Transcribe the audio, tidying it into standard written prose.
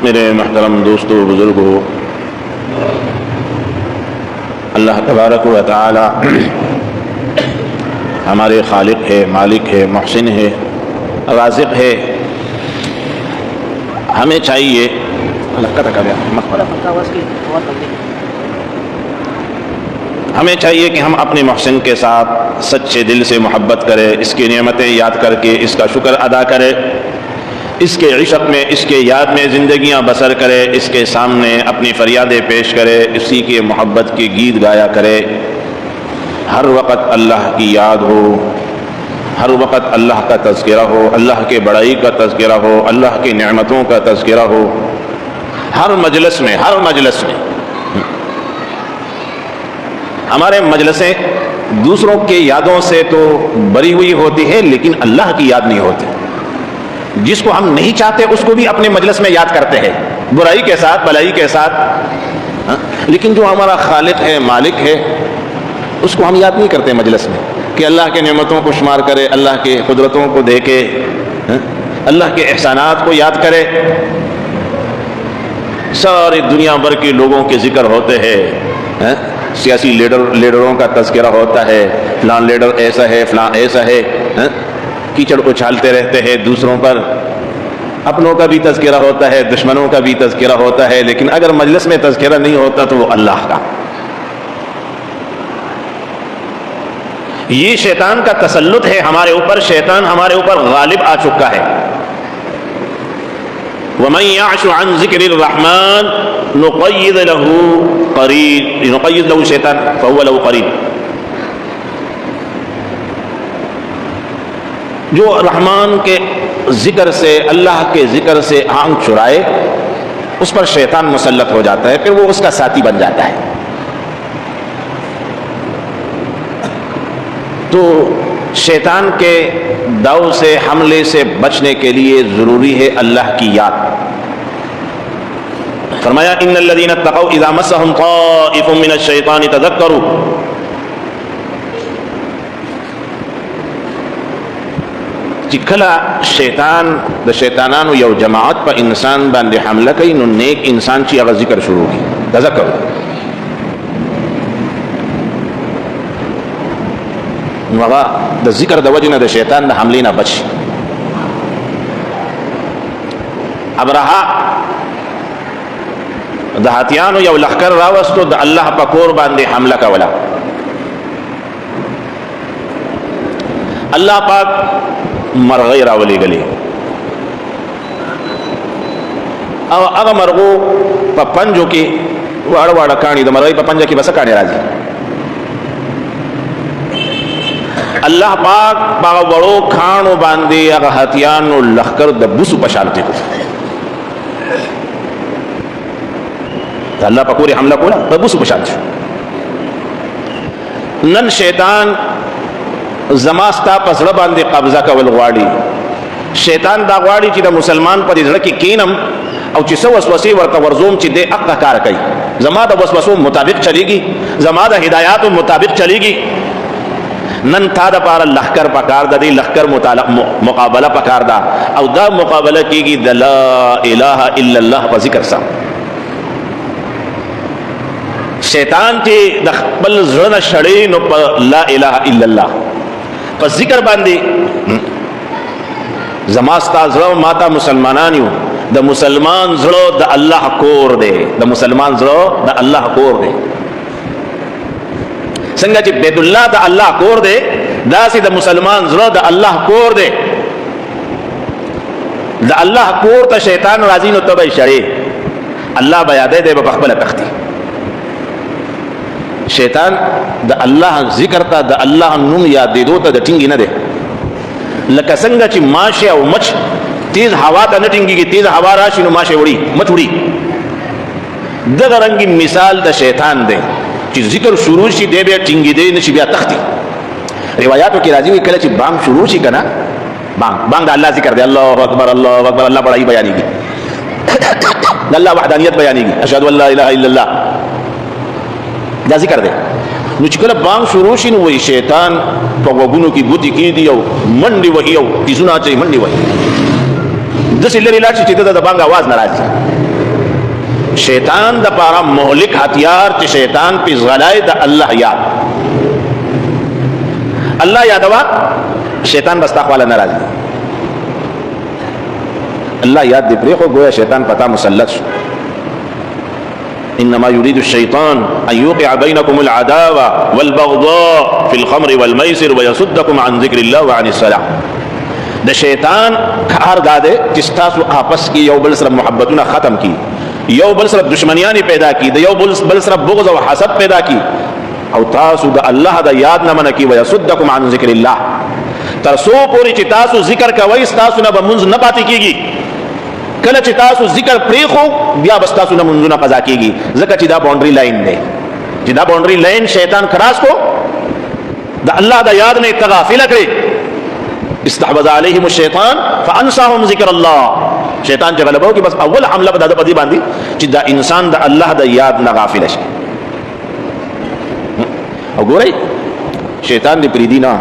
मेरे महतरम दोस्तों बुज़ुर्गों, अल्लाह तबारक व तआला हमारे खालिक है, मालिक है, मुहसिन है, राज़िक़ है। हमें चाहिए हमें चाहिए कि हम अपने मुहसिन के साथ सच्चे दिल से मोहब्बत करें, इसकी नेमतें याद करके इसका शुक्र अदा करें, इसके इश्क़ में, इसके याद में ज़िंदगियाँ बसर करे, इसके सामने अपनी फरियादें पेश करे, इसी के मोहब्बत के गीत गाया करे। हर वक़्त अल्लाह की याद हो, हर वक़्त अल्लाह का तज़किरा हो, अल्लाह के बड़ाई का तज़किरा हो, अल्लाह की नेमतों का तज़किरा हो। हर मजलिस में हमारे मजलिसें दूसरों के यादों से तो भरी हुई होती है, लेकिन अल्लाह की याद नहीं होती। जिसको हम नहीं चाहते उसको भी अपने मजलिस में याद करते हैं, बुराई के साथ, भलाई के साथ। लेकिन जो हमारा खालिक है, मालिक है, उसको हम याद नहीं करते मजलिस में कि अल्लाह के नेमतों को शुमार करे, अल्लाह के कुदरतों को देखे, अल्लाह के एहसानात को याद करे। सारी दुनिया भर के लोगों के जिक्र होते हैं, सियासी लीडरों का तज़किरा होता है, फलां लीडर ऐसा है, फलां ऐसा है, कीचड़ उछालते रहते हैं दूसरों पर। अपनों का भी तज़किरा होता है, दुश्मनों का भी तज़किरा होता है, लेकिन अगर मजलिस में तज़किरा नहीं होता तो वो अल्लाह का। ये शैतान का तसल्लुत है हमारे ऊपर, शैतान हमारे ऊपर गालिब आ चुका है। वमन यअशु अन ज़िक्रिर रहमान नुक़य्यिद लहू शैतान फहुव लहू क़रीन। जो रहमान के जिक्र से, अल्लाह के जिक्र से आंख चुराए, उस पर शैतान मुसल्लत हो जाता है, फिर वो उसका साथी बन जाता है। तो शैतान के दाव से, हमले से बचने के लिए जरूरी है अल्लाह की याद। फरमाया इन्नल्लज़ीना तक़व इज़ा मस्सहुम ताइफ़ुम मिनश शैतानि तज़क्करू। चिखला शैतान द शैतानान यौ जमात पर इंसान बांधे हमला कई नु नेक इंसान ची अगर जिक्र शुरू की तज़क्कुर मगा द जिक्र द वजह द शैतान द हमले ना बच। अब रहा द हथियान यौ लखकर रावस तो द अल्लाह पकोर बांधे हमला का वाला अल्लाह पाक मरग़े रावली गली अग मरगो पपंजो की वाड़ वाड़ कहानी द मरग़े पपंजा की बस कहानी राजी अल्लाह पाक बाग बड़ो खानो बांधे अग हथियान लखकर द बुसु पशालते को अल्लाह पकोरे हमला कोला बुसु पशालते नन शैतान जमास्ता पसड़ बांधे कब्जा कवल ग्वाड़ी शैतान दा ग्वाड़ी ची दा मुसलमान पर इधर की कीनम और चिसो वसवसे वर्ता वर्जोम ची दे अक्का कार कई जमा दा वसवसो मुताबिक चलेगी, जमा दा हिदायत मुताबिक चलेगी। नन था दा पारा लखकर पकार दा दी लखकर मुकाबला पकार दा और दा मुकाबला कीगी द ला इलाहा इल्लल्लाह पर जिक्र सा। शैतान ची दखबल ज़रना शड़ी नो पर ला इलाहा इल्लल्लाह पर जिक्र बांधी जमास्ता जड़ो माता मुसलमानानियों द मुसलमान जड़ो द अल्लाह कोर दे, द मुसलमान जड़ो द अल्लाह कोर दे संगा ची बेदुल्ला द अल्लाह कोर दे दासी द मुसलमान जड़ो द अल्लाह कोर दे द अल्लाह कोर ता शैतान राजी नो तब शरे अल्लाह बयादे दे बखबल तख्ती शैतान द अल्लाह जिक्र ता द अल्लाह नुम याद दे दो ता द टिंगी न दे लकसंगा ची माशे और मच तेज हवा ता न टिंगी की तेज हवा राशि नु माशे उड़ी मच उड़ी दगरंगी मिसाल द शैतान दे ची जिक्र शुरू शी दे बे टिंगी दे न बिया तख्ती। रिवायातों की राजी हुई कले ची बांग शुरू शी कना बांग द अल्लाह जिक्र दे अल्लाहु अकबर अल्लाह बड़ाई बयानी की अल्लाह वहदानियत बयानी की अशहदु अल्ला इलाहा इल्लल्लाह दा जिक्र दे नुचकल बांग शुरूशी नु वही शैतान पगुनु की बुद्धि की दियो मंडी वही तिजुना चाहिए मंडी वही दस इल्ले लाची चिते दा बांग आवाज नाराज शैतान द पारा मोहलिक हथियार च शैतान पे ज़लाए द अल्लाह याद। अल्लाह यादवा शैतान बस्ताख वाला नाराज। अल्लाह याद दे प्रे को गोया शैतान पता मुसल्लत। इन्नमा युरीदु शैतान अन युक़िअ बैनकुमुल अदावा वल बग़्ज़ा फिल ख़म्रि वल मैसिर व यसुद्दकुम अन ज़िक्रिल्लाह व अनिस सलाह। द शैतान कार दादे जिस्ता सु आपस की यौ बल सरब मोहब्बतुना ख़त्म की, यौ बल सरब दुश्मनियानी पैदा की, द यौ बल सरब बुग़्ज़ व हसद पैदा की। और तासु द अल्लाह द याद न मन की व यसुद्दकुम अन ज़िक्रिल्लाह। तरसो पूरी चितासु जिक्र का वही तासु न बमुंज न पाती कीगी। कल चितासु जिक्र प्रेखो बिया बस्तासु न मुंजु न कज़ा कीगी। ज़का चिदा बाउंड्री लाइन दे, चिदा बाउंड्री लाइन शैतान खरास को द अल्लाह द याद ने तगाफिल करे। इस्तहवज़ अलैहिम शैतान फअनसाहुम ज़िक्रुल्लाह। शैतान जगलबो कि बस अव्वल हमला बदा पदी बांधी चिदा इंसान द अल्लाह द याद न गाफिल है। और गोरे शैतान ने प्रीदी ना